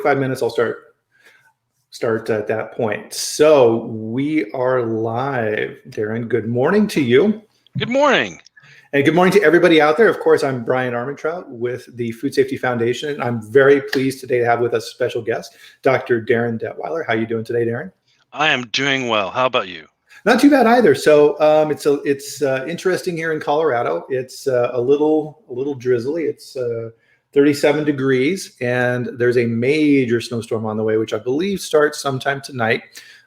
45 minutes, I'll start at that point. So we are live. Darin, good morning to you. Good morning. And good morning to everybody out there. Of course, I'm Bryan Armentrout with the Food Safety Foundation. I'm very pleased today to have with us a special guest, Dr. Darin Detwiler. How are you doing today, Darin? I am doing well. How about you? Not too bad either. So it's interesting here in Colorado. It's a little drizzly. It's 37 degrees, and there's a major snowstorm on the way, which I believe starts sometime tonight.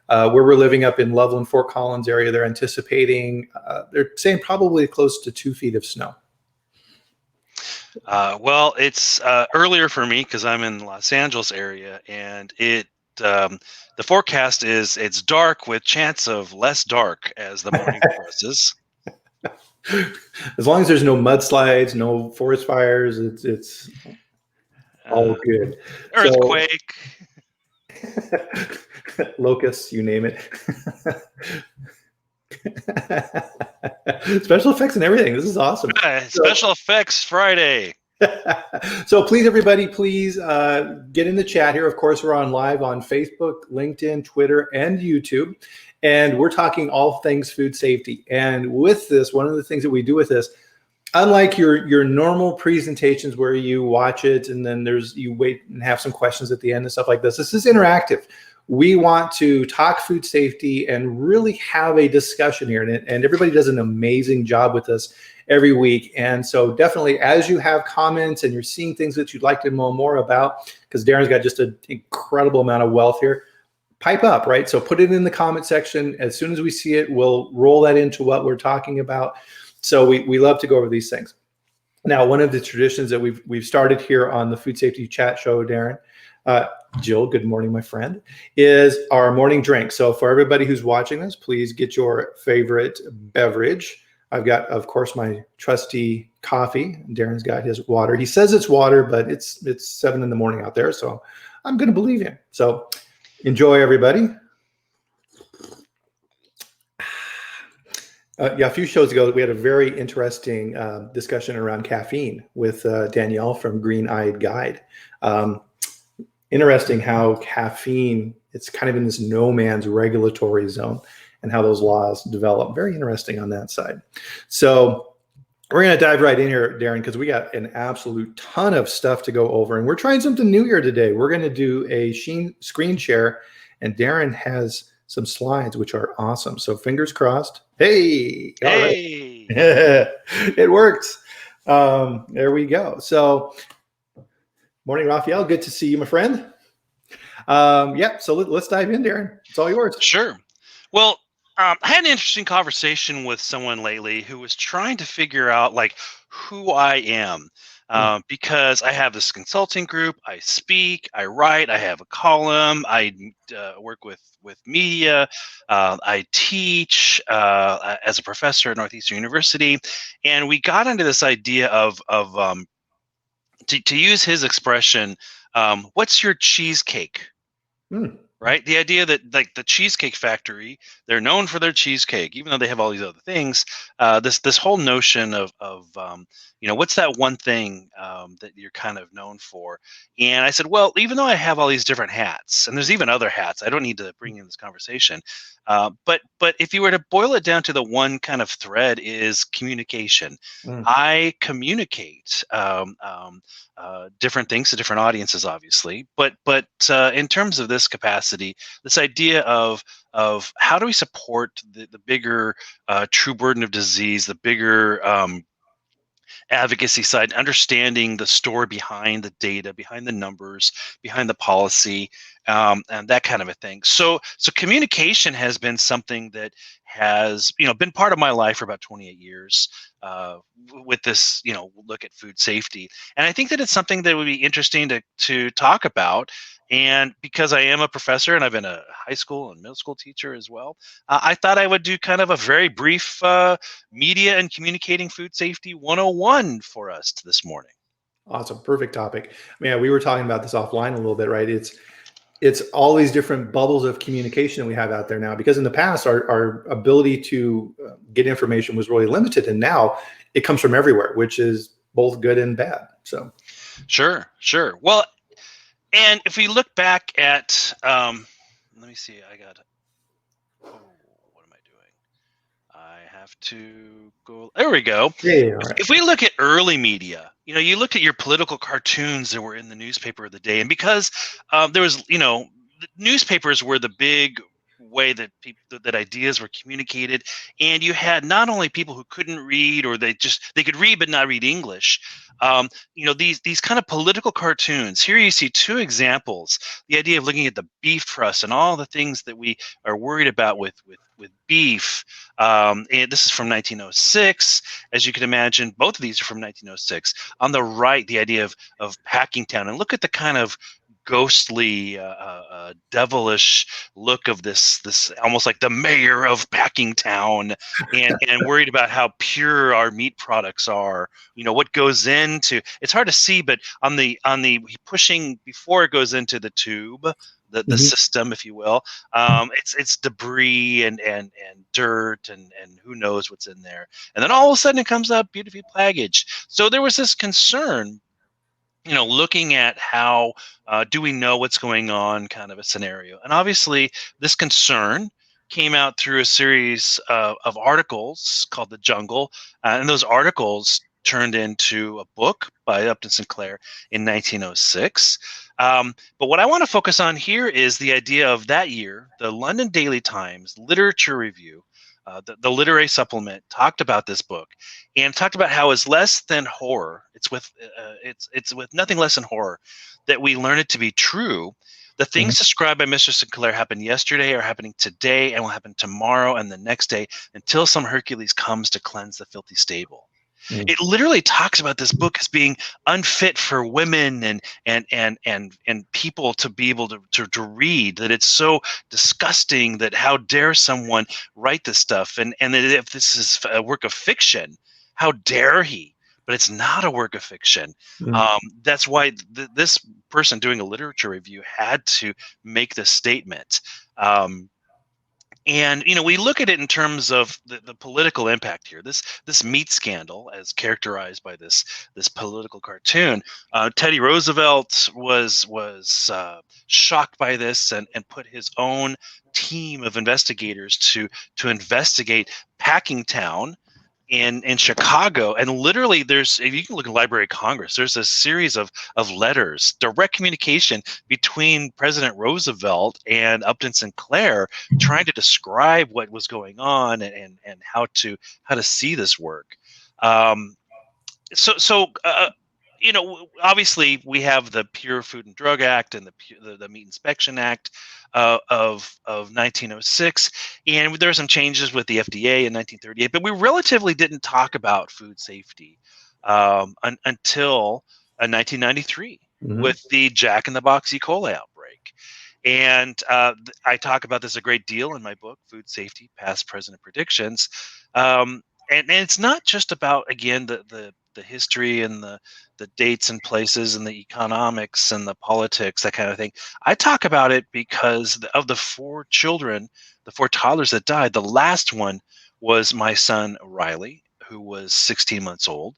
Where we're living up in Loveland, Fort Collins area, they're anticipating, they're saying probably close to 2 feet of snow. Well, it's earlier for me because I'm in the Los Angeles area, and the forecast is it's dark with chance of less dark as the morning progresses. As long as there's no mudslides, no forest fires, it's all good. Earthquake. Locusts, you name it. Special effects and everything. This is awesome. Special effects Friday. So please, everybody, get in the chat here. Of course, we're on live on Facebook, LinkedIn, Twitter, and YouTube. And we're talking all things food safety. And with this, one of the things that we do with this, unlike your normal presentations where you watch it and then you wait and have some questions at the end and stuff like this is interactive. We want to talk food safety and really have a discussion here. And everybody does an amazing job with this every week. And so definitely, as you have comments and you're seeing things that you'd like to know more about, because Darin's got just an incredible amount of wealth here, pipe up, right? So put it in the comment section. As soon as we see it, we'll roll that into what we're talking about. So we love to go over these things. Now, one of the traditions that we've started here on the Food Safety Chat Show, Darin, Jill, good morning, my friend, is our morning drink. So for everybody who's watching this, please get your favorite beverage. I've got, of course, my trusty coffee. Darin's got his water. He says it's water, but it's 7 in the morning out there, so I'm going to believe him. So enjoy, everybody. A few shows ago, we had a very interesting discussion around caffeine with Danielle from Green Eyed Guide. Interesting how caffeine, it's kind of in this no man's regulatory zone and how those laws develop. Very interesting on that side. So we're going to dive right in here, Darin, because we got an absolute ton of stuff to go over. And we're trying something new here today. We're going to do a screen share, and Darin has some slides, which are awesome. So fingers crossed. Hey. Hey. Right. It works. There we go. So morning, Raphael. Good to see you, my friend. So let's dive in, Darin. It's all yours. Sure. Well, I had an interesting conversation with someone lately who was trying to figure out who I am. Because I have this consulting group, I speak, I write, I have a column, I work with media, I teach as a professor at Northeastern University, and we got into this idea of to use his expression, what's your cheesecake? Right? The idea that the Cheesecake Factory, they're known for their cheesecake, even though they have all these other things. This whole notion of what's that one thing that you're kind of known for? And I said, well, even though I have all these different hats, and there's even other hats, I don't need to bring in this conversation. But if you were to boil it down to the one kind of thread is communication. I communicate different things to different audiences, obviously, but in terms of this capacity, this idea of how do we support the bigger true burden of disease, the bigger advocacy side, understanding the story behind the data, behind the numbers, behind the policy, and that kind of a thing. So communication has been something that has been part of my life for about 28 years with this look at food safety, and I think that it's something that would be interesting to talk about. And because I am a professor and I've been a high school and middle school teacher as well, I thought I would do kind of a very brief media and communicating food safety 101 for us this morning. Awesome. Perfect topic. Man, we were talking about this offline a little bit, right? It's all these different bubbles of communication we have out there now, because in the past, our ability to get information was really limited. And now it comes from everywhere, which is both good and bad. So. Sure. Well, And if we look back at, let me see, what am I doing? I have to go. There we go. Yeah, all right. If we look at early media, you looked at your political cartoons that were in the newspaper of the day, and because there was, the newspapers were the big way that that ideas were communicated, and you had not only people who couldn't read, or they could read but not read English. These kind of political cartoons. Here you see two examples. The idea of looking at the beef trust and all the things that we are worried about with beef. And this is from 1906. As you can imagine, both of these are from 1906. On the right, the idea of Packingtown, and look at the kind of ghostly, devilish look of this almost like the mayor of Packingtown, and worried about how pure our meat products are. What goes into, it's hard to see, but on the pushing before it goes into the tube, the Mhm. system, if you will, it's debris and dirt and who knows what's in there. And then all of a sudden it comes up beautifully packaged. So there was this concern, looking at how do we know what's going on, kind of a scenario. And obviously this concern came out through a series of articles called The Jungle. And those articles turned into a book by Upton Sinclair in 1906. But what I want to focus on here is the idea of that year, the London Daily Times literature review, the literary supplement, talked about this book and talked about how it's less than horror. It's with nothing less than horror that we learn it to be true. The Mhm. things described by Mr. Sinclair happened yesterday, are happening today, and will happen tomorrow and the next day until some Hercules comes to cleanse the filthy stable. Mhm. It literally talks about this book as being unfit for women and people to be able to read, that it's so disgusting, that how dare someone write this stuff, and that if this is a work of fiction, how dare he. But it's not a work of fiction. Mhm. That's why this person doing a literature review had to make this statement. And we look at it in terms of the political impact here. This meat scandal, as characterized by this political cartoon, Teddy Roosevelt was shocked by this, and put his own team of investigators to investigate Packingtown in Chicago. And literally, there's, if you can look at Library of Congress, there's a series of letters, direct communication between President Roosevelt and Upton Sinclair, trying to describe what was going on, and how to see this work. Um, so obviously we have the Pure Food and Drug Act and the Meat Inspection Act of 1906, and there were some changes with the FDA in 1938, but we relatively didn't talk about food safety until 1993 Mhm. with the Jack in the Box E. coli outbreak. And I talk about this a great deal in my book, Food Safety: Past, Present, and Predictions. And it's not just about, again, the history and the dates and places and the economics and the politics, that kind of thing. I talk about it because of the four children, the four toddlers that died. The last one was my son Riley, who was 16 months old.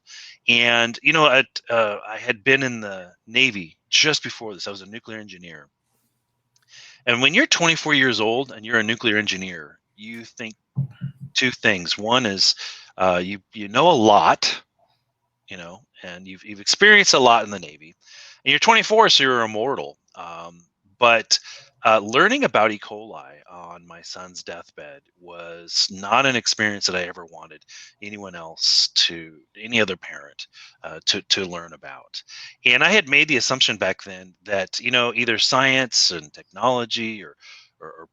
And I had been in the Navy just before this. I was a nuclear engineer. And when you're 24 years old and you're a nuclear engineer, you think two things. One is you know a lot, and you've experienced a lot in the Navy, and you're 24, so you're immortal. But learning about E. coli on my son's deathbed was not an experience that I ever wanted any other parent, to learn about. And I had made the assumption back then that either science and technology or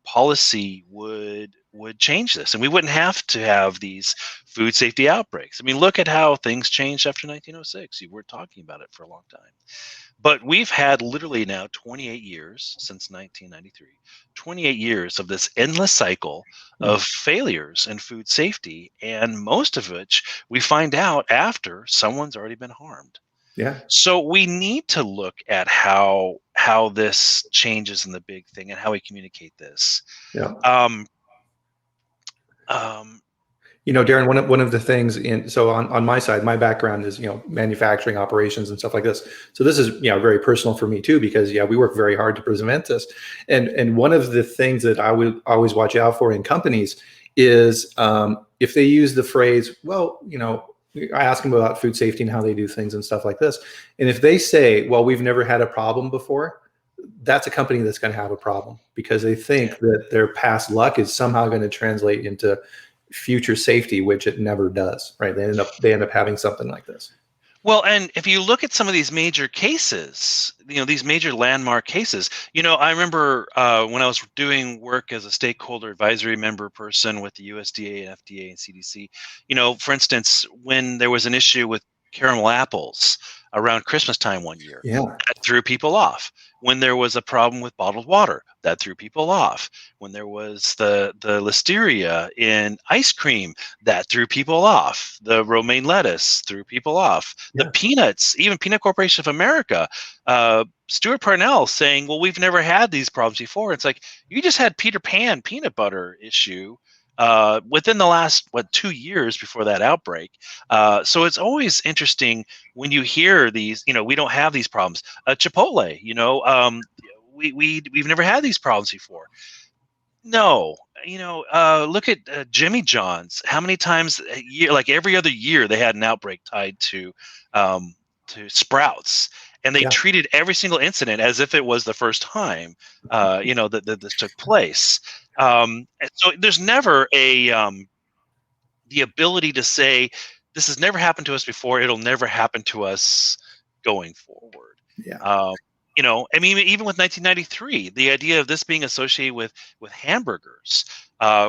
policy would change this, and we wouldn't have to have these food safety outbreaks. I mean, look at how things changed after 1906. You were talking about it for a long time. But we've had literally now 28 years since 1993, 28 years of this endless cycle Mhm. of failures in food safety, and most of which we find out after someone's already been harmed. Yeah. So we need to look at how this changes in the big thing and how we communicate this. Yeah. Um, um, Darin, one of the things on my side, my background is, manufacturing operations and stuff like this. So this is, very personal for me too, because we work very hard to prevent this. And one of the things that I would always watch out for in companies is if they use the phrase, well, I ask them about food safety and how they do things and stuff like this. And if they say, well, we've never had a problem before, that's a company that's going to have a problem, because they think that their past luck is somehow going to translate into future safety, which it never does, right? They end up having something like this. Well, and if you look at some of these major cases, these major landmark cases, I remember when I was doing work as a stakeholder advisory member person with the USDA and FDA and CDC, for instance, when there was an issue with caramel apples around Christmas time one year, Yeah. that threw people off. When there was a problem with bottled water, that threw people off. When there was the listeria in ice cream, that threw people off. The romaine lettuce threw people off. The Yeah. peanuts, even Peanut Corporation of America, Stuart Parnell saying, well, we've never had these problems before. It's like, you just had Peter Pan peanut butter issue within the last 2 years before that outbreak. So it's always interesting when you hear these. We don't have these problems. Chipotle, we've never had these problems before. No, look at Jimmy John's. How many times a year, like every other year, they had an outbreak tied to Sprouts, and they Yeah. treated every single incident as if it was the first time, that this took place. And so there's never the ability to say, this has never happened to us before, it'll never happen to us going forward. Yeah. Um, I mean, even with 1993, the idea of this being associated with hamburgers,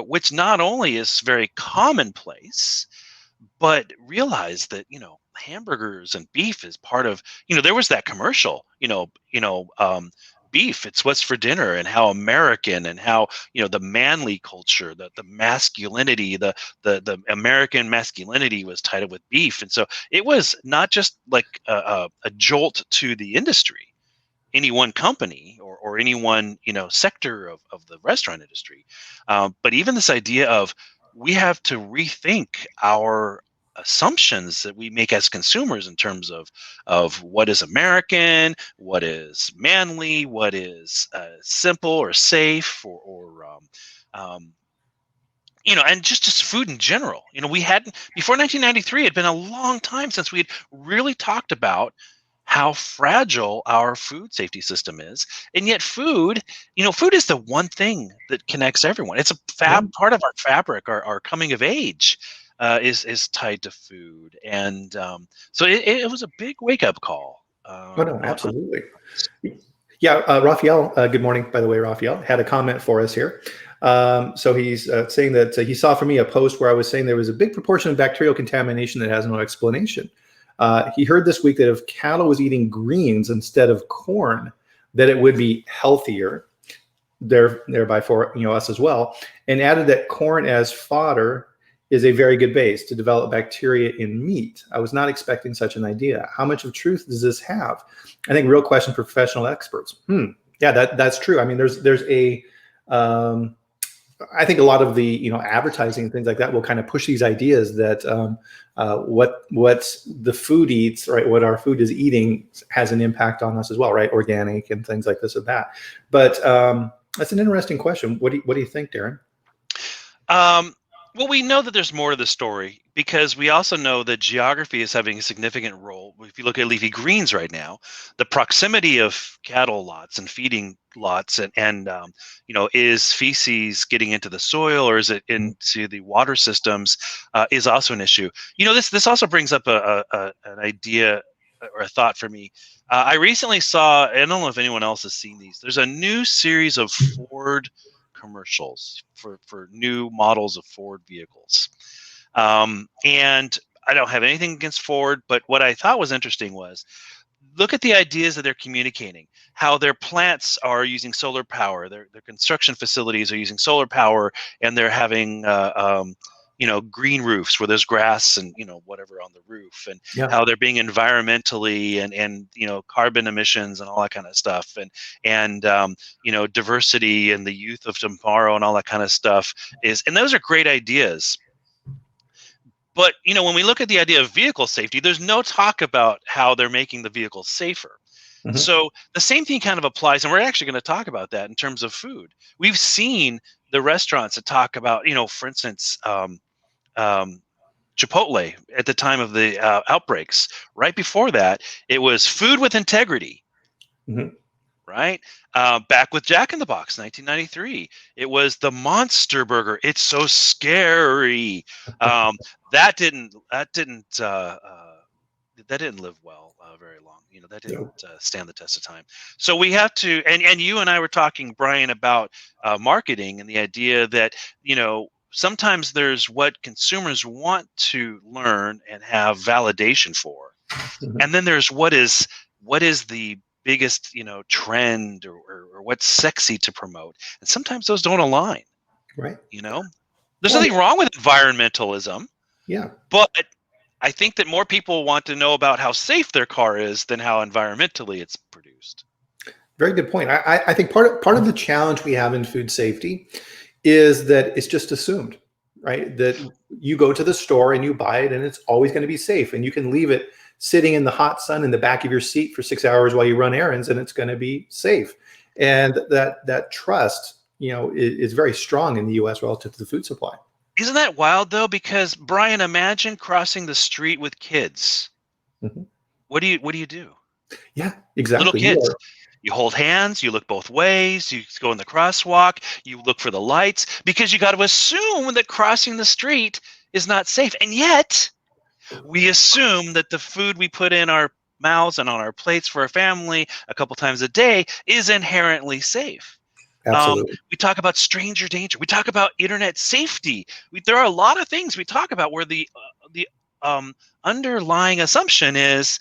which not only is very commonplace, but realize that hamburgers and beef is part of. There was that commercial. Beef, it's what's for dinner, and how American, and how the manly culture, the masculinity, the American masculinity was tied up with beef, and so it was not just like a jolt to the industry, any one company, or any one sector of the restaurant industry, but even this idea of, we have to rethink our assumptions that we make as consumers in terms of what is American, what is manly, what is simple or safe, um, and just food in general. We hadn't, before 1993, it had been a long time since we had really talked about how fragile our food safety system is. And yet food is the one thing that connects everyone. It's a Yeah. part of our fabric. Our coming of age is tied to food. And so it was a big wake-up call. Oh, no, absolutely. Yeah. Raphael, good morning, by the way. Raphael had a comment for us here. So he's saying that he saw from me a post where I was saying there was a big proportion of bacterial contamination that has no explanation. He heard this week that if cattle was eating greens instead of corn, that it would be healthier, thereby for us as well, and added that corn as fodder is a very good base to develop bacteria in meat. I was not expecting such an idea. How much of truth does this have? I think real question for professional experts. Yeah, that's true. I mean, there's a I think a lot of the advertising and things like that will kind of push these ideas that what the food eats, right, what our food is eating has an impact on us as well, right? Organic and things like this and that. But that's an interesting question. What do you think, Darin? Well, we know that there's more to the story, because we also know that geography is having a significant role. If you look at leafy greens right now, the proximity of cattle lots and feeding lots, and is feces getting into the soil, or is it into the water systems, is also an issue. This also brings up an idea or a thought for me. I recently saw, I don't know if anyone else has seen these. There's a new series of Ford commercials for new models of Ford vehicles. And I don't have anything against Ford, but what I thought was interesting was, look at the ideas that they're communicating, how their plants are using solar power, their construction facilities are using solar power, and they're having green roofs where there's grass and whatever on the roof, and how they're being environmentally and carbon emissions and all that kind of stuff, and diversity and the youth of tomorrow and all that kind of stuff and those are great ideas. But when we look at the idea of vehicle safety, there's no talk about how they're making the vehicles safer. Mhm. So the same thing kind of applies, and we're actually going to talk about that in terms of food. We've seen the restaurants that talk about, for instance, um, Chipotle at the time of the outbreaks. Right before that, it was food with integrity. Mhm. Right? Back with Jack in the Box, 1993, it was the Monster Burger. It's so scary. Um, that didn't live well very long. That didn't No. stand the test of time. So we have to, and you and I were talking, Bryan, about marketing and the idea that sometimes there's what consumers want to learn and have validation for, Mhm. and then there's what is the biggest trend, or what's sexy to promote, and sometimes those don't align. Right. you know there's Well, nothing wrong with environmentalism, yeah. but I think that more people want to know about how safe their car is than how environmentally it's produced. Very good point. I think part of the challenge we have in food safety is that it's just assumed, right? That you go to the store and you buy it and it's always going to be safe. And you can leave it sitting in the hot sun in the back of your seat for 6 hours while you run errands and it's going to be safe. And that trust, is very strong in the US relative to the food supply. Isn't that wild though? Because, Bryan, imagine crossing the street with kids. Mhm. What do you do? Yeah, Little exactly. You kids, are you hold hands, you look both ways, you go in the crosswalk, you look for the lights, because you got to assume that crossing the street is not safe. And yet we assume that the food we put in our mouths and on our plates for our family a couple times a day is inherently safe. absolutely. We talk about stranger danger. We talk about internet safety. There are a lot of things we talk about where the underlying assumption is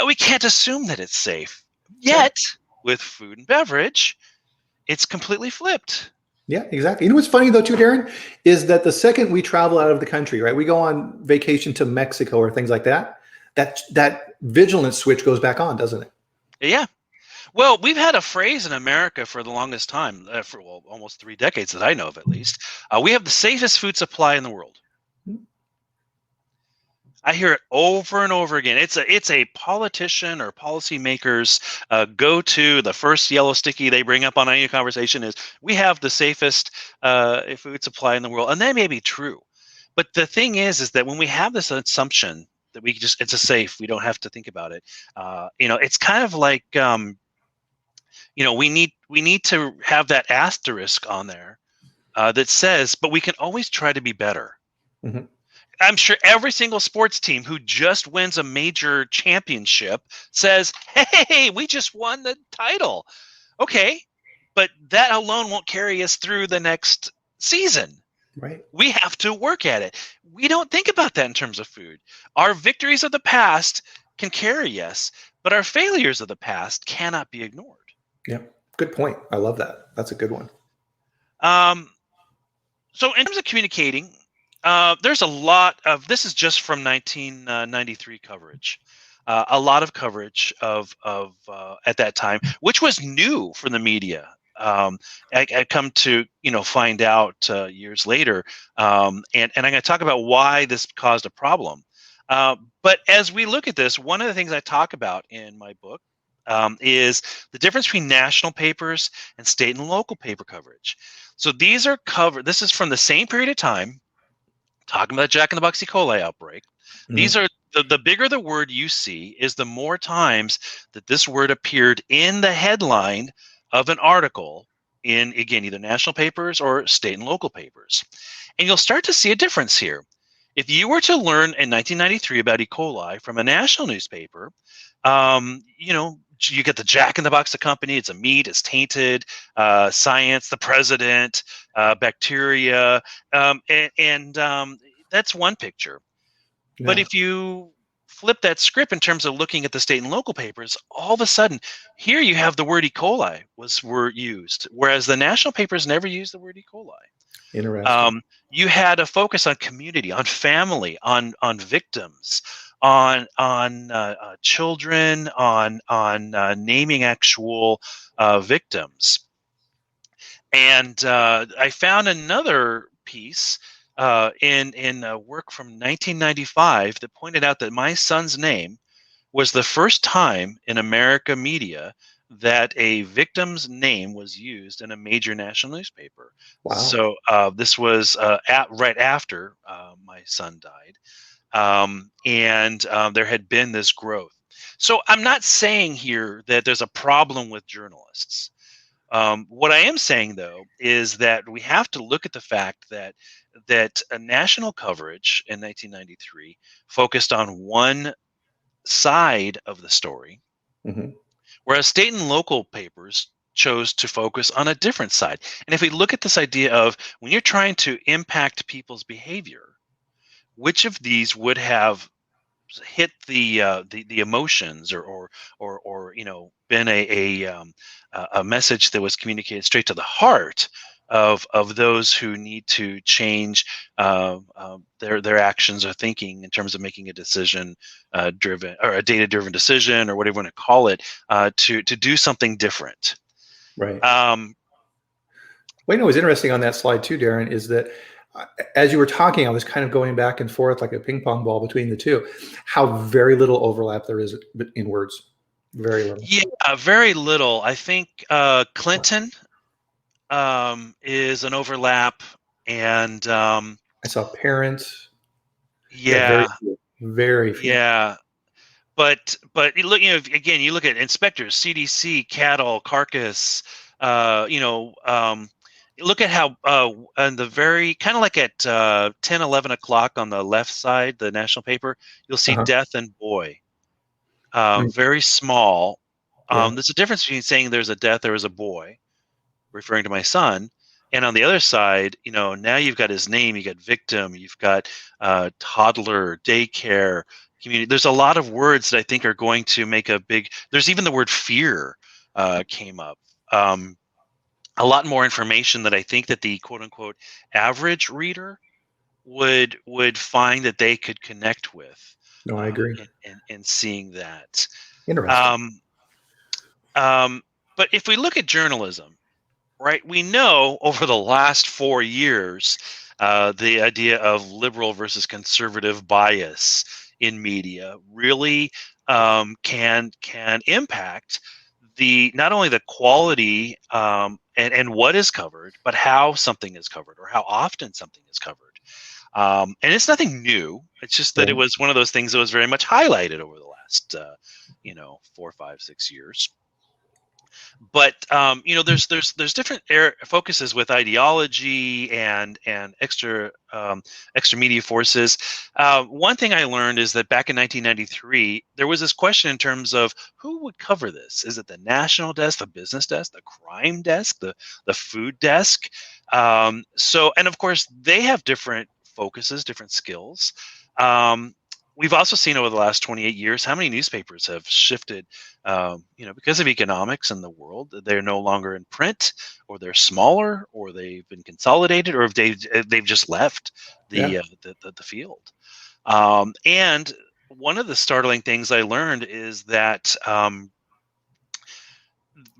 we can't assume that it's safe. Yeah. Yet, with food and beverage, it's completely flipped. Yeah, exactly. You know what's funny though, too, Darin, is that the second we travel out of the country, right, we go on vacation to Mexico or things like that, that vigilance switch goes back on, doesn't it? Yeah. Well, we've had a phrase in America for the longest time, for almost 3 decades that I know of, at least. We have the safest food supply in the world. I hear it over and over again. It's a politician or policymakers go to the first yellow sticky they bring up on any conversation is we have the safest food supply in the world, and that may be true. But the thing is that when we have this assumption that it's a safe, we don't have to think about it. It's kind of like we need to have that asterisk on there that says, but we can always try to be better. Mhm. I'm sure every single sports team who just wins a major championship says, "Hey, we just won the title." Okay, but that alone won't carry us through the next season. Right. We have to work at it. We don't think about that in terms of food. Our victories of the past can carry us, but our failures of the past cannot be ignored. Yeah. Good point. I love that. That's a good one. Um, so in terms of communicating, there's a lot of this is just from 1993 coverage. A lot of coverage of at that time, which was new for the media. I come to find out years later, and I'm going to talk about why this caused a problem. But as we look at this, one of the things I talk about in my book is the difference between national papers and state and local paper coverage. So these are covered. This is from the same period of time, talking about Jack in the Box E. coli outbreak. These Mhm. are the bigger the word you see is the more times that this word appeared in the headline of an article in, again, either national papers or state and local papers. And you'll start to see a difference here. If you were to learn in 1993 about E. coli from a national newspaper, you get the Jack in the Box, the company, it's a meat, it's tainted, science, the president, bacteria, and that's one picture. But Yeah. if you flip that script in terms of looking at the state and local papers, all of a sudden, here you have the word E. coli were used, whereas the national papers never used the word E. coli. Interesting. You had a focus on community, on family, on victims, on children, on naming actual victims. And I found another piece in a work from 1995 that pointed out that my son's name was the first time in America media that a victim's name was used in a major national newspaper. Wow. So this was right after my son died, and there had been this growth. So I'm not saying here that there's a problem with journalists. What I am saying, though, is that we have to look at the fact that a national coverage in 1993 focused on one side of the story, Hmm. whereas state and local papers chose to focus on a different side. And if we look at this idea of when you're trying to impact people's behavior, which of these would have hit the emotions, or been a message that was communicated straight to the heart of those who need to change their actions or thinking in terms of making a decision driven, or a data driven decision, or whatever you want to call it, to do something different. Right. um, Well, you know, what's interesting on that slide too, Darin, is that as you were talking, I was kind of going back and forth like a ping pong ball between the two, how very little overlap there is in words. Very little. yeah, very little. I think Clinton is an overlap, and I saw parents. Yeah, very yeah, few. Very few. yeah. But you look, again, you look at inspectors, CDC, cattle, carcass. You look at how on the very kind of like at 10, 11 o'clock on the left side, the national paper, you'll see Uh-huh. death and boy, Mm, very small. yeah. There's a difference between saying there's a death, there is a boy, referring to my son. And on the other side, now you've got his name, you got victim, you've got toddler, daycare, community. There's a lot of words that I think are going to make a big. There's even the word fear came up. Um, a lot more information that I think that the quote unquote average reader would find that they could connect with, No, I agree. in seeing that. Interesting. Um, um, but if we look at journalism, right? We know over the last 4 years, the idea of liberal versus conservative bias in media really can impact the not only the quality and what is covered, but how something is covered or how often something is covered. And it's nothing new. It's just that it Right. was one of those things that was very much highlighted over the last 4, 5, 6 years. But there's different focuses with ideology and extra media forces. One thing I learned is that back in 1993 there was this question in terms of who would cover this. Is it the national desk, the business desk, the crime desk, the food desk? And of course they have different focuses, different skills. um, we've also seen over the last 28 years how many newspapers have shifted, because of economics in the world. They're no longer in print, or they're smaller, or they've been consolidated, or if they've just left Yeah. the field. And one of the startling things I learned is that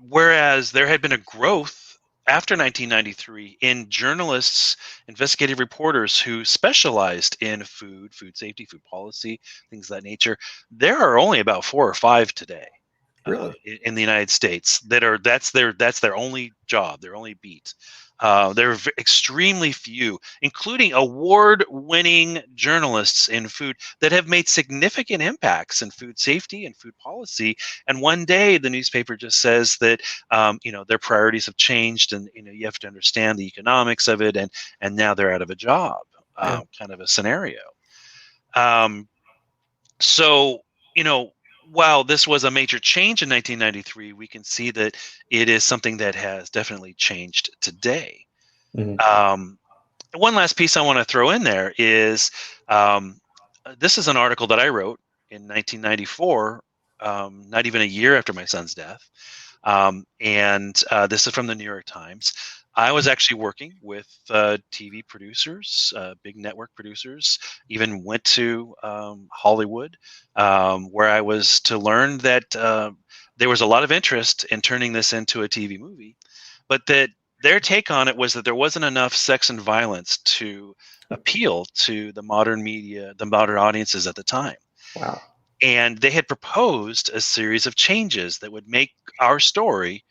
whereas there had been a growth after 1993 in journalists, investigative reporters who specialized in food safety, food policy, things of that nature, there are only about 4 or 5 today Really. in the United States that's their only job, their only beat. There are extremely few, including award-winning journalists in food that have made significant impacts in food safety and food policy. And one day, the newspaper just says that their priorities have changed, and you have to understand the economics of it, and now they're out of a job, Yeah. kind of a scenario. Um, so, you know, while this was a major change in 1993, we can see that it is something that has definitely changed today. Mhm. Um, One last piece I want to throw in there is um, this is an article that I wrote in 1994, not even a year after my son's death. And this is from the New York Times. I was actually working with TV producers, big network producers, even went to Hollywood, where I was to learn that there was a lot of interest in turning this into a TV movie, but that their take on it was that there wasn't enough sex and violence to appeal to the modern media, the modern audiences at the time. Wow. And they had proposed a series of changes that would make our story,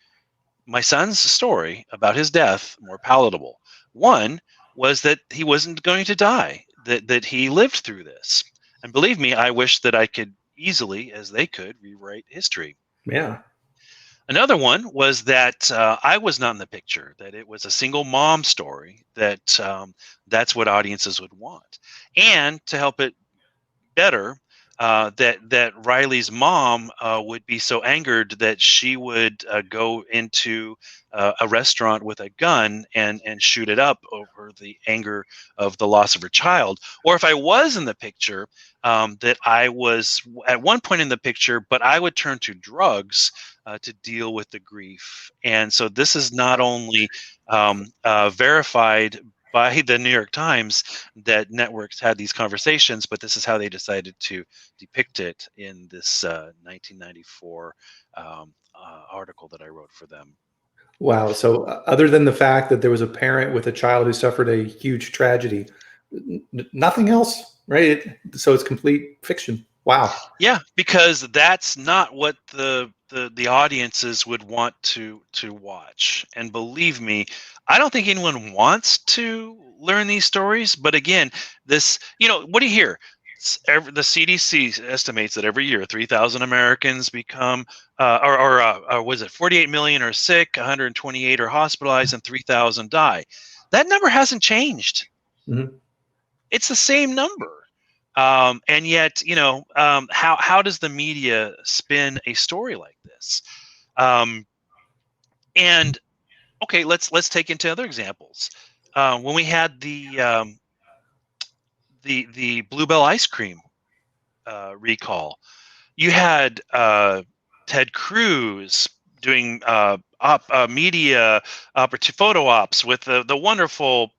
my son's story about his death, more palatable. One was that he wasn't going to die, that he lived through this. And believe me, I wish that I could easily, as they could, rewrite history. Yeah. Another one was that I was not in the picture, that it was a single mom story, that that's what audiences would want. And to help it better, that Riley's mom would be so angered that she would go into a restaurant with a gun and shoot it up over the anger of the loss of her child. Or if I was in the picture, that I was at one point in the picture, but I would turn to drugs to deal with the grief. And so this is not only verified by the New York Times that networks had these conversations, but this is how they decided to depict it in this 1994 article that I wrote for them. Wow. So, other than the fact that there was a parent with a child who suffered a huge tragedy, nothing else, right? So it's complete fiction. Wow. Yeah, because that's not what the audiences would want to watch. And believe me, I don't think anyone wants to learn these stories. But again, this, what do you hear? The CDC estimates that every year 3,000 Americans become, or was it 48 million are sick, 128 are hospitalized, and 3,000 die. That number hasn't changed. Mhm. It's the same number. And yet, how does the media spin a story like this? And okay, let's take into other examples. When we had the Bluebell ice cream recall, you had Ted Cruz doing media photo ops with the wonderful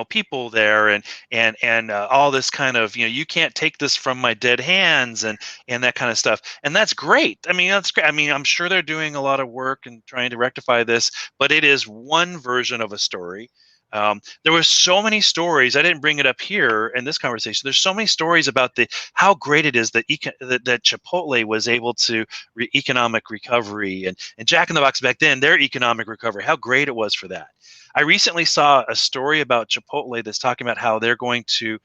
people there, and all this kind of, you can't take this from my dead hands, and that kind of stuff. And that's great. I mean, that's great. I mean, I'm sure they're doing a lot of work and trying to rectify this, but it is one version of a story. There were so many stories. I didn't bring it up here in this conversation. There's so many stories about how great it is that that Chipotle was able to economic recovery, and Jack in the Box back then, their economic recovery, how great it was for that. I recently saw a story about Chipotle that's talking about how they're going to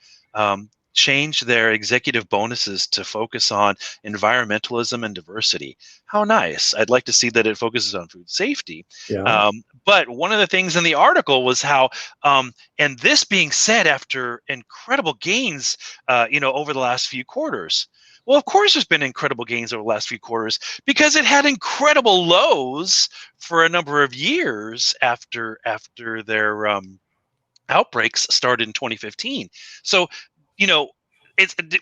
change their executive bonuses to focus on environmentalism and diversity. How nice. I'd like to see that it focuses on food safety. Yeah. But one of the things in the article was how, and this being said after incredible gains, over the last few quarters. Well, of course, there's been incredible gains over the last few quarters because it had incredible lows for a number of years after their outbreaks started in 2015. So, you know,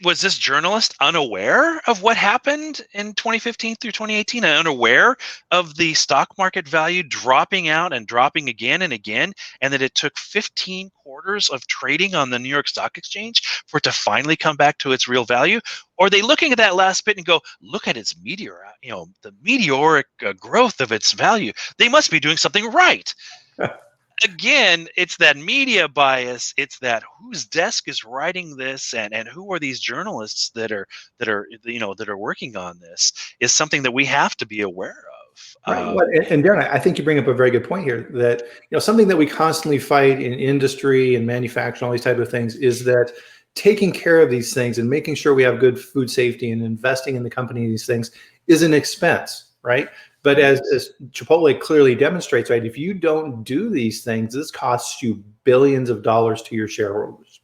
was this journalist unaware of what happened in 2015 through 2018 and unaware of the stock market value dropping out and dropping again and again, and that it took 15 quarters of trading on the New York Stock Exchange for it to finally come back to its real value? Or are they looking at that last bit and go, look at its the meteoric growth of its value? They must be doing something right. Again, it's that media bias. It's that whose desk is writing this, and who are these journalists that are working on this, is something that we have to be aware of. Right. Well, and Darren, I think you bring up a very good point here that, something that we constantly fight in industry and manufacturing, all these type of things, is that taking care of these things and making sure we have good food safety and investing in the company, these things is an expense, right? But as Chipotle clearly demonstrates, right, if you don't do these things, this costs you billions of dollars to your shareholders.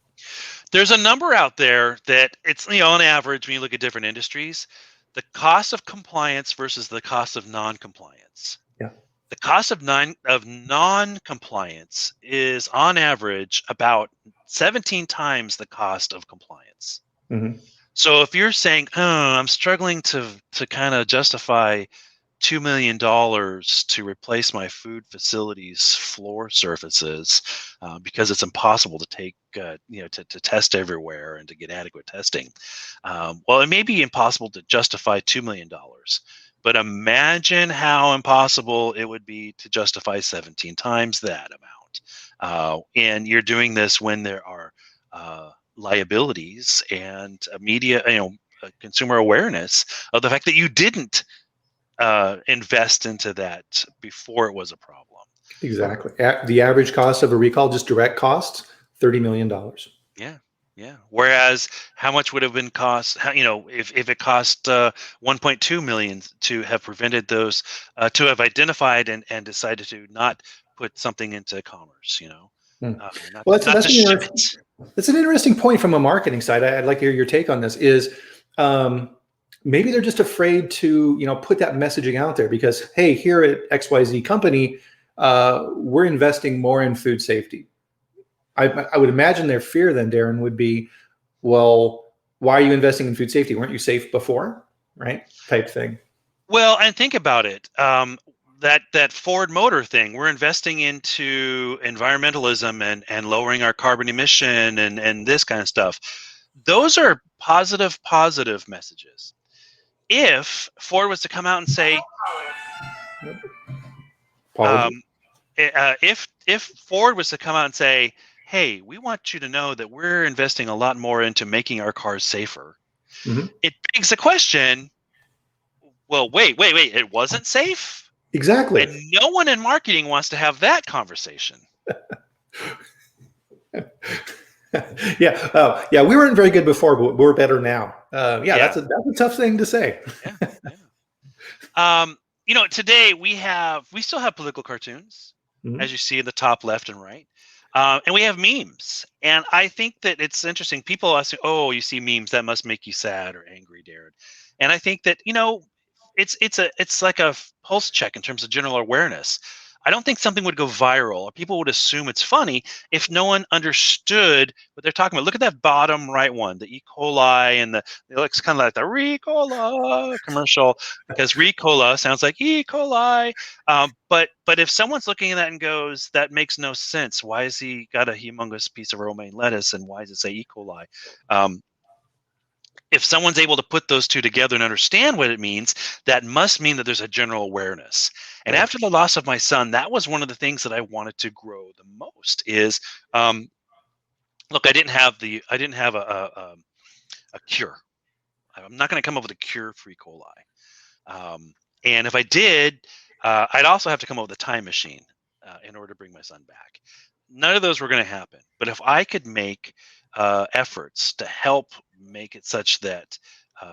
There's a number out there that it's, on average, when you look at different industries, the cost of compliance versus the cost of non-compliance. Yeah. The cost of non-compliance is on average about 17 times the cost of compliance. Mm-hmm. So if you're saying, I'm struggling to kind of justify $2 million to replace my food facilities floor surfaces because it's impossible to take, to test everywhere and to get adequate testing. Well, it may be impossible to justify $2 million, but imagine how impossible it would be to justify 17 times that amount. about. And you're doing this when there are liabilities and media, consumer awareness of the fact that you didn't invest into that before it was a problem. Exactly. The average cost of a recall, just direct costs, $30 million. Yeah, yeah. Whereas, how much would have been cost? If it cost 1.2 million to have prevented those, to have identified and decided to not put something into commerce, Hmm. not Well, not to ship it. that's an interesting point from a marketing side. I'd like to hear your take on this. Is maybe they're just afraid to put that messaging out there because, hey, here at XYZ company, we're investing more in food safety. I would imagine their fear then, Darin, would be, well, why are you investing in food safety? Weren't you safe before? Right? Type thing. Well, and think about it. That Ford Motor thing, we're investing into environmentalism and lowering our carbon emission and this kind of stuff. Those are positive messages. If Ford was to come out and say, Apologies. if Ford was to come out and say, hey, we want you to know that we're investing a lot more into making our cars safer, it begs the question, well, wait, it wasn't safe? Exactly. And no one in marketing wants to have that conversation. Yeah. Oh, yeah. We weren't very good before, but we're better now. Yeah. That's a tough thing to say. Yeah. Today we still have political cartoons, Mhm. as you see in the top left and right, and we have memes. And I think that it's interesting. People ask, "Oh, you see memes? That must make you sad or angry, Darin." And I think that it's like a pulse check in terms of general awareness. I don't think something would go viral or people would assume it's funny if no one understood what they're talking about. Look at that bottom right one, the E. coli, and it looks kind of like the Ricola commercial because Ricola sounds like E. coli. But if someone's looking at that and goes, that makes no sense. Why has he got a humongous piece of romaine lettuce and why does it say E. coli? If someone's able to put those two together and understand what it means, that must mean that there's a general awareness. And Right. after the loss of my son, that was one of the things that I wanted to grow the most. Is look, I didn't have a cure. I'm not going to come up with a cure for E. coli. And if I did, I'd also have to come up with a time machine in order to bring my son back. None of those were going to happen. But if I could make efforts to help make it such that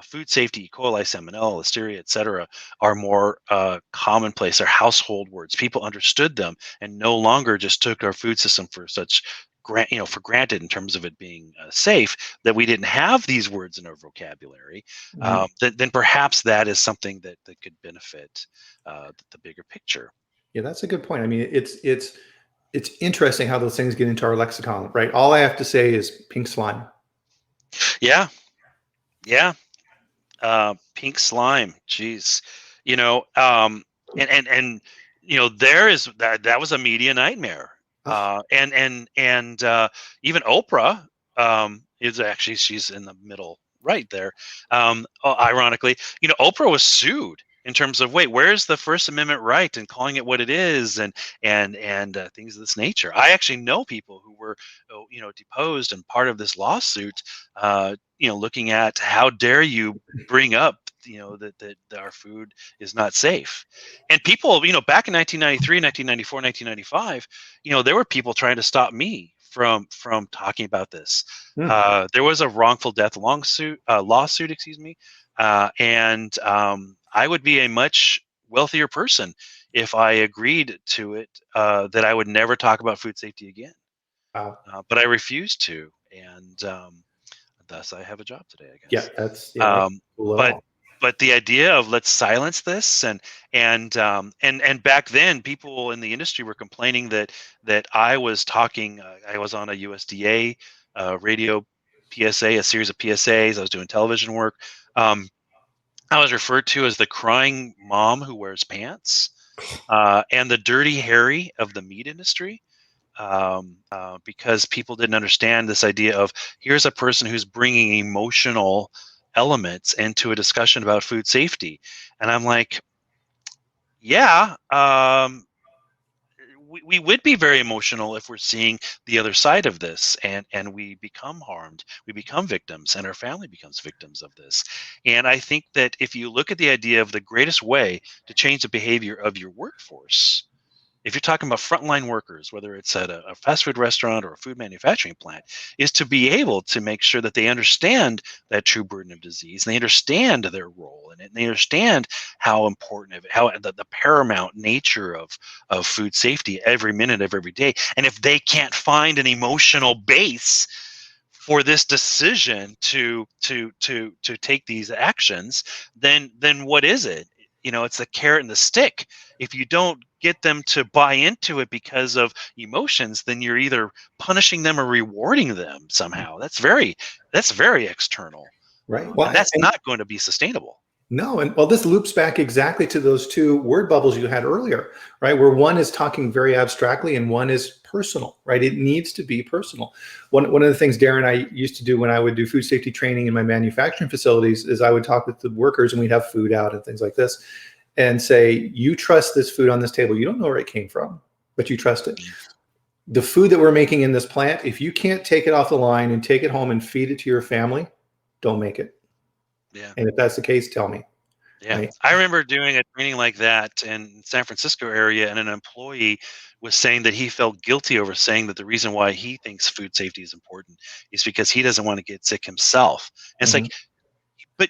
food safety, E. coli, salmonella, listeria, etc., are more commonplace, are household words. People understood them and no longer just took our food system for for granted in terms of it being safe, that we didn't have these words in our vocabulary. Mhm. Then perhaps that is something that could benefit the bigger picture. Yeah, that's a good point. I mean, it's interesting how those things get into our lexicon, right? All I have to say is pink slime. Yeah, yeah. Pink slime. Jeez, and there is that was a media nightmare. Ah, And even Oprah is actually, she's in the middle right there. Ironically, Oprah was sued in terms of, wait, where's the First Amendment right and calling it what it is, and things of this nature. I actually know people who were deposed and part of this lawsuit. Looking at how dare you bring up that our food is not safe. And people, back in 1993, 1994, 1995, there were people trying to stop me from talking about this. hmm. There was a wrongful death lawsuit, excuse me, and I would be a much wealthier person if I agreed to it, that I would never talk about food safety again. Wow. But I refused to, and thus I have a job today, I Yeah, guess. that's Um, cool at but all. but the idea of let's silence this, and back then people in the industry were complaining that I was talking. I was on a USDA radio PSA, a series of PSAs. I was doing television work. Um, I was referred to as the crying mom who wears pants, and the dirty Harry of the meat industry, because people didn't understand this idea of, here's a person who's bringing emotional elements into a discussion about food safety. And I'm like, yeah, we would be very emotional if we're seeing the other side of this, and we become harmed, we become victims, and our family becomes victims of this. And I think that if you look at the idea of the greatest way to change the behavior of your workforce, if you're talking about frontline workers, whether it's at a fast food restaurant or a food manufacturing plant, is to be able to make sure that they understand that true burden of disease, and they understand their role in it, and they understand how important of it, how the paramount nature of food safety every minute of every day. And if they can't find an emotional base for this decision to take these actions, then what is it? It's the carrot and the stick. If you don't get them to buy into it because of emotions, then you're either punishing them or rewarding them somehow. That's very external, Right. and Well, that's not going to be sustainable. no, and well, this loops back exactly to those two word bubbles you had earlier, right? Where one is talking very abstractly and one is personal, right? It needs to be personal. One of the things Darin and I used to do when I would do food safety training in my manufacturing facilities is I would talk with the workers, and we'd have food out and things like this, and say, you trust this food on this table. You don't know where it came from, but you trust it. The food that we're making in this plant, if you can't take it off the line and take it home and feed it to your family, don't make it. Yeah. And if that's the case, tell me. Yeah, Right? I remember doing a training like that in San Francisco area, and an employee was saying that he felt guilty over saying that the reason why he thinks food safety is important is because he doesn't want to get sick himself. And it's Mhm. like, but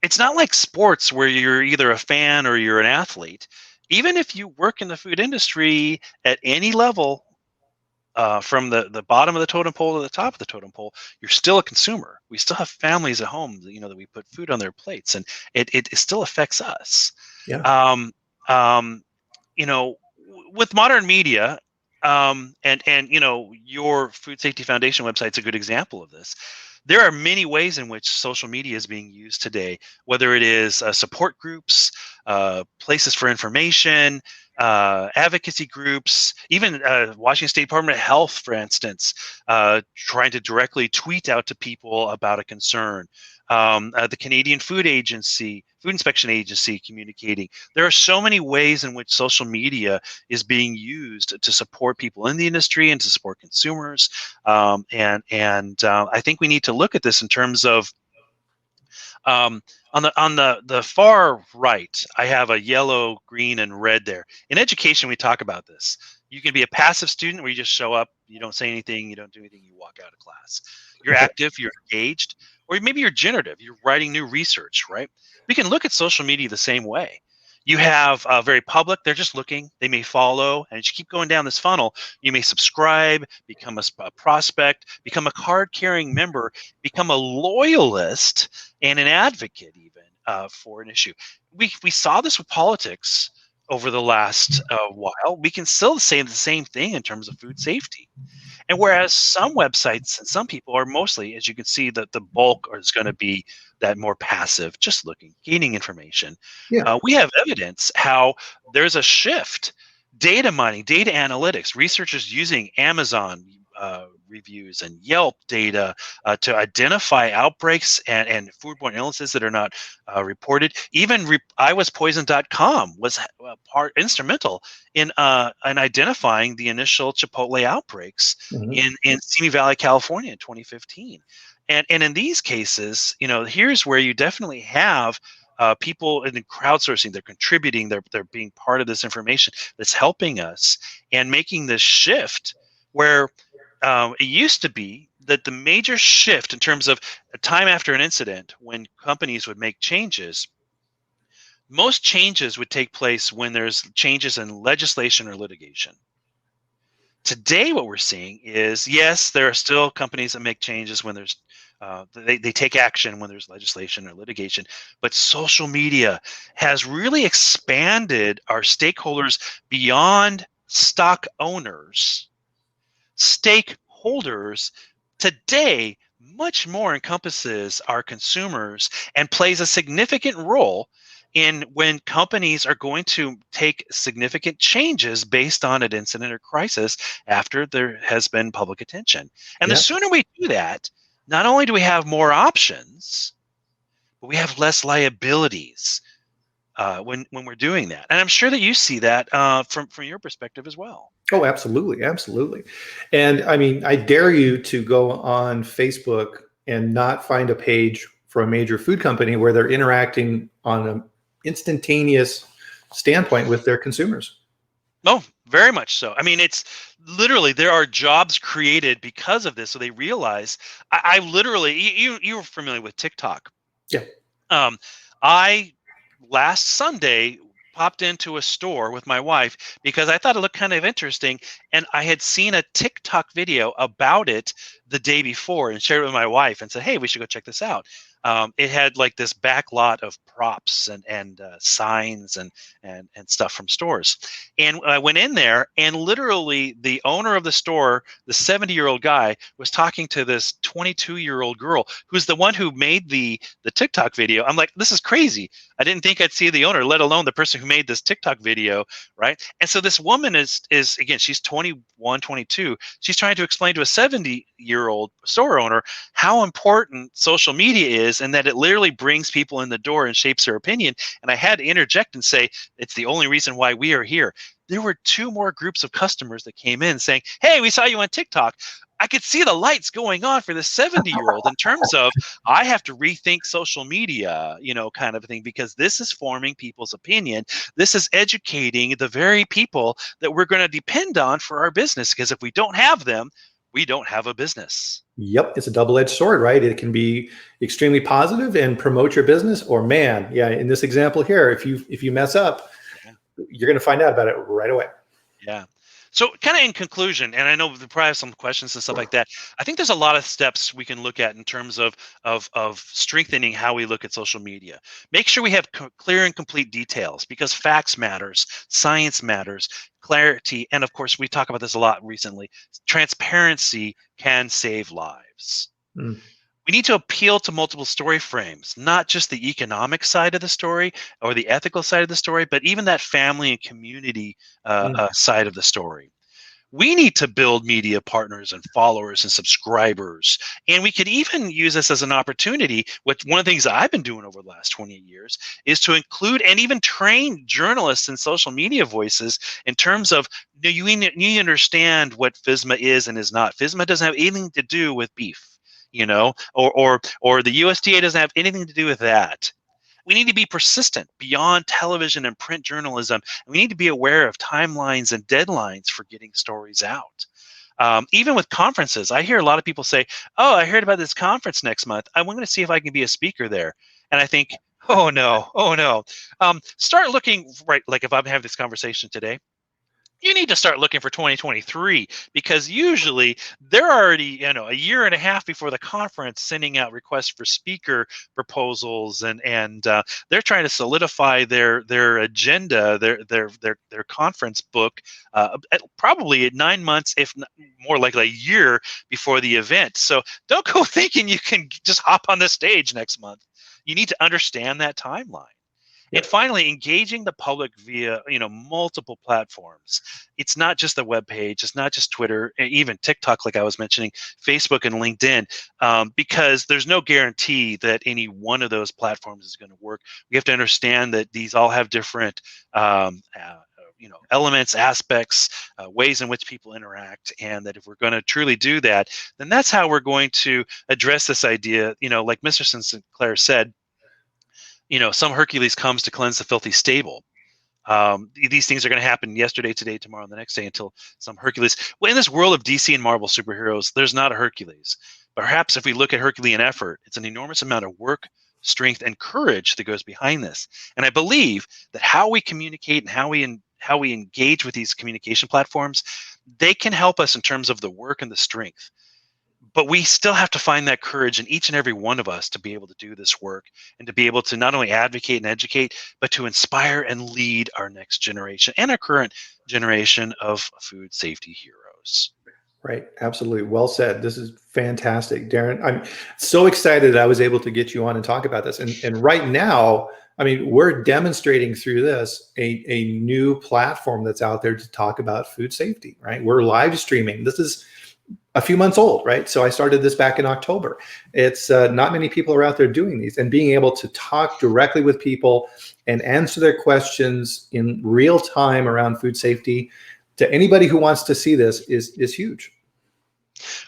it's not like sports where you're either a fan or you're an athlete. Even if you work in the food industry at any level, from the bottom of the totem pole to the top of the totem pole, you're still a consumer. We still have families at home, that we put food on their plates, and it still affects us. Yeah. Um, um, with modern media, and your Food Safety Foundation website's a good example of this. There are many ways in which social media is being used today, whether it is support groups, places for information, advocacy groups, even Washington State Department of Health, for instance, trying to directly tweet out to people about a concern. The Canadian Food Inspection Agency communicating. There are so many ways in which social media is being used to support people in the industry and to support consumers. And I think we need to look at this in terms of, on the far right, I have a yellow, green, and red there. In education, we talk about this. You can be a passive student where you just show up, you don't say anything, you don't do anything, you walk out of class. You're Okay. active, you're engaged, or maybe you're generative, you're writing new research, right? We can look at social media the same way. You have very public, they're just looking, they may follow, and as you keep going down this funnel, you may subscribe, become a prospect, become a card carrying member, become a loyalist, and an advocate even for an issue. We saw this with politics over the last while. We can still say the same thing in terms of food safety. And whereas some websites and some people are mostly, as you can see, that the bulk is going to be that more passive, just looking, gaining information. Yeah. We have evidence how there's a shift. Data mining, data analytics, researchers using Amazon reviews and Yelp data to identify outbreaks and foodborne illnesses that are not reported. Even iwaspoisoned.com was instrumental in identifying the initial Chipotle outbreaks Mhm. in Simi Valley, California in 2015. And in these cases, here's where you definitely have people in crowdsourcing. They're contributing. They're being part of this information that's helping us and making this shift where it used to be that the major shift in terms of time after an incident when companies would make changes, most changes would take place when there's changes in legislation or litigation. Today, what we're seeing is, yes, there are still companies that make changes when there's they take action when there's legislation or litigation, but social media has really expanded our stakeholders beyond stock owners. Stakeholders today much more encompasses our consumers and plays a significant role in when companies are going to take significant changes based on an incident or crisis after there has been public attention. And the Yeah. sooner we do that, not only do we have more options, but we have less liabilities. when we're doing that. And I'm sure that you see that from your perspective as well. Oh, absolutely, absolutely. And I mean, I dare you to go on Facebook and not find a page for a major food company where they're interacting on an instantaneous standpoint with their consumers. No, very much so. I mean, it's literally there are jobs created because of this. So they realize I literally you were familiar with TikTok. Yeah. Um, I last Sunday popped into a store with my wife because I thought it looked kind of interesting, and I had seen a TikTok video about it the day before and shared it with my wife and said, "Hey, we should go check this out." It had like this back lot of props and signs and stuff from stores, and I went in there, and literally the owner of the store, the 70-year-old guy, was talking to this 22-year-old girl who's the one who made the TikTok video. I'm like, this is crazy. I didn't think I'd see the owner, let alone the person who made this TikTok video, right? And so this woman is again, she's 21, 22. She's trying to explain to a 70-year-old store owner how important social media is and that it literally brings people in the door and shapes their opinion. And I had to interject and say, it's the only reason why we are here. There were two more groups of customers that came in saying, "Hey, we saw you on TikTok." I could see the lights going on for the 70-year-old in terms of I have to rethink social media, kind of thing, because this is forming people's opinion. This is educating the very people that we're going to depend on for our business, because if we don't have them, we don't have a business. Yep, it's a double-edged sword, right? It can be extremely positive and promote your business, or man, yeah, in this example here, if you mess up, Yeah. you're going to find out about it right away. Yeah. So kind of in conclusion, and I know we probably have some questions and stuff like that. I think there's a lot of steps we can look at in terms of strengthening how we look at social media. Make sure we have clear and complete details, because facts matters, science matters, clarity, and of course we talk about this a lot recently. Transparency can save lives. Mm. We need to appeal to multiple story frames, not just the economic side of the story or the ethical side of the story, but even that family and community side of the story. We need to build media partners and followers and subscribers. And we could even use this as an opportunity, which one of the things I've been doing over the last 28 years is to include and even train journalists and social media voices in terms of, you understand what FSMA is and is not. FSMA doesn't have anything to do with beef, or the USDA doesn't have anything to do with that. We need to be persistent beyond television and print journalism. And we need to be aware of timelines and deadlines for getting stories out. Even with conferences, I hear a lot of people say, "Oh, I heard about this conference next month. I'm going to see if I can be a speaker there." And I think, oh no, oh no. Start looking, right, like if I'm having this conversation today, you need to start looking for 2023, because usually they're already, a year and a half before the conference sending out requests for speaker proposals, and they're trying to solidify their agenda, their conference book, probably at 9 months, if not more likely a year before the event. So don't go thinking you can just hop on the stage next month. You need to understand that timeline. And finally, engaging the public via, multiple platforms. It's not just the web page. It's not just Twitter, even TikTok, like I was mentioning, Facebook and LinkedIn, because there's no guarantee that any one of those platforms is going to work. We have to understand that these all have different, elements, aspects, ways in which people interact, and that if we're going to truly do that, then that's how we're going to address this idea. Like Mr. Sinclair said, some Hercules comes to cleanse the filthy stable. These things are going to happen yesterday, today, tomorrow, and the next day, until some Hercules. Well, in this world of DC and Marvel superheroes, there's not a Hercules. Perhaps if we look at Herculean effort, it's an enormous amount of work, strength, and courage that goes behind this. And I believe that how we communicate and how we engage with these communication platforms, they can help us in terms of the work and the strength. But we still have to find that courage in each and every one of us to be able to do this work, and to be able to not only advocate and educate, but to inspire and lead our next generation and our current generation of food safety heroes. Right. Absolutely. Well said. This is fantastic, Darin. I'm so excited that I was able to get you on and talk about this. And right now, I mean, we're demonstrating through this a new platform that's out there to talk about food safety, right? We're live streaming. This is a few months old, right? So I started this back in October. It's not many people are out there doing these, and being able to talk directly with people and answer their questions in real time around food safety to anybody who wants to see this is huge.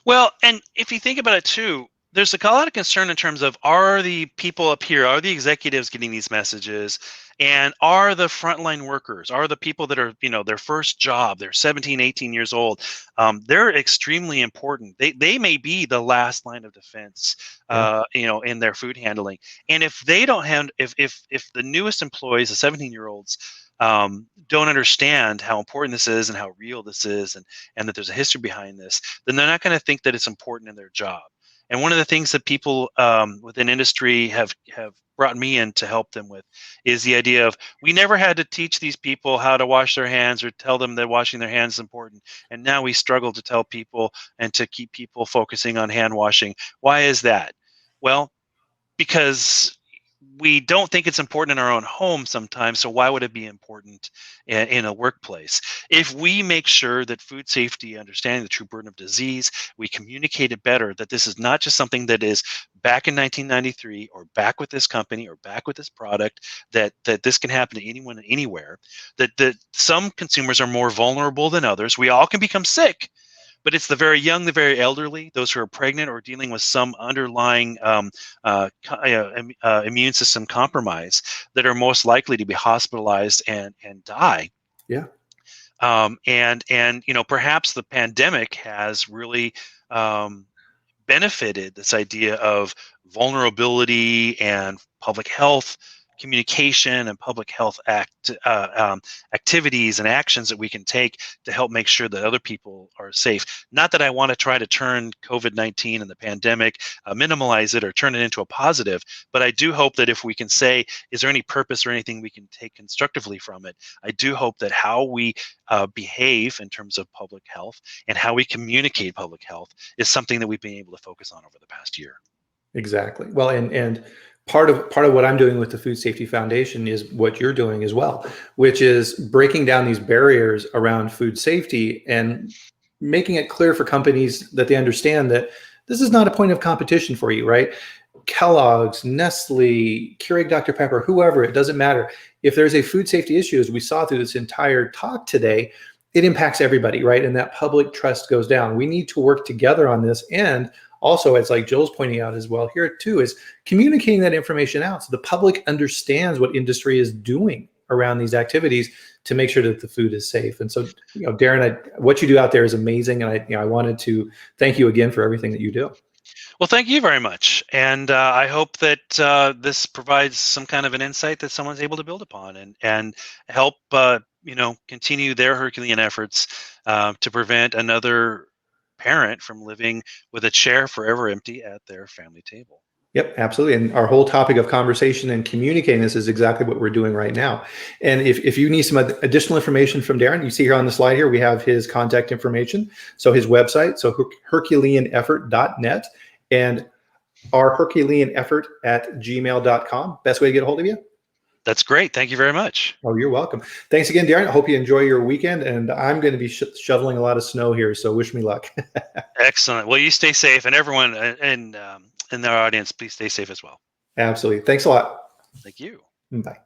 Well, and if you think about it too, there's a lot of concern in terms of, are the people up here, are the executives getting these messages, and are the frontline workers, are the people that are, their first job, they're 17, 18 years old, they're extremely important. They may be the last line of defense, Yeah. in their food handling. And if they don't have, if the newest employees, the 17-year-olds, don't understand how important this is and how real this is, and that there's a history behind this, then they're not going to think that it's important in their job. And one of the things that people within industry have brought me in to help them with is the idea of, we never had to teach these people how to wash their hands or tell them that washing their hands is important. And now we struggle to tell people and to keep people focusing on hand washing. Why is that? Well, because we don't think it's important in our own home sometimes, so why would it be important in a workplace? If we make sure that food safety, understanding the true burden of disease, we communicate it better, that this is not just something that is back in 1993 or back with this company or back with this product, that this can happen to anyone anywhere, that some consumers are more vulnerable than others. We all can become sick, but it's the very young, the very elderly, those who are pregnant or dealing with some underlying immune system compromise that are most likely to be hospitalized and die. Yeah. And perhaps the pandemic has really benefited this idea of vulnerability and public health communication and public health activities and actions that we can take to help make sure that other people are safe. Not that I want to try to turn COVID-19 and the pandemic, minimize it or turn it into a positive, but I do hope that if we can say, is there any purpose or anything we can take constructively from it? I do hope that how we behave in terms of public health and how we communicate public health is something that we've been able to focus on over the past year. Exactly. Well, and part of what I'm doing with the Food Safety Foundation is what you're doing as well, which is breaking down these barriers around food safety and making it clear for companies that they understand that this is not a point of competition for you, right? Kellogg's, Nestle, Keurig Dr. Pepper, whoever, it doesn't matter. If there's a food safety issue, as we saw through this entire talk today, it impacts everybody, right? And that public trust goes down. We need to work together on this. And also, it's like Joel's pointing out as well here too, is communicating that information out so the public understands what industry is doing around these activities to make sure that the food is safe. And so, Darin, what you do out there is amazing. And I wanted to thank you again for everything that you do. Well, thank you very much. And I hope that this provides some kind of an insight that someone's able to build upon and help, continue their Herculean efforts to prevent another parent from living with a chair forever empty at their family table. Yep, absolutely. And our whole topic of conversation and communicating this is exactly what we're doing right now. And if you need some additional information from Darin, you see here on the slide here, we have his contact information. So his website, so herculeaneffort.net, and our herculeaneffort@gmail.com. Best way to get a hold of you? That's great. Thank you very much. Oh, you're welcome. Thanks again, Darin. I hope you enjoy your weekend. And I'm going to be shoveling a lot of snow here, so wish me luck. Excellent. Well, you stay safe, and everyone in their audience, please stay safe as well. Absolutely. Thanks a lot. Thank you. Bye.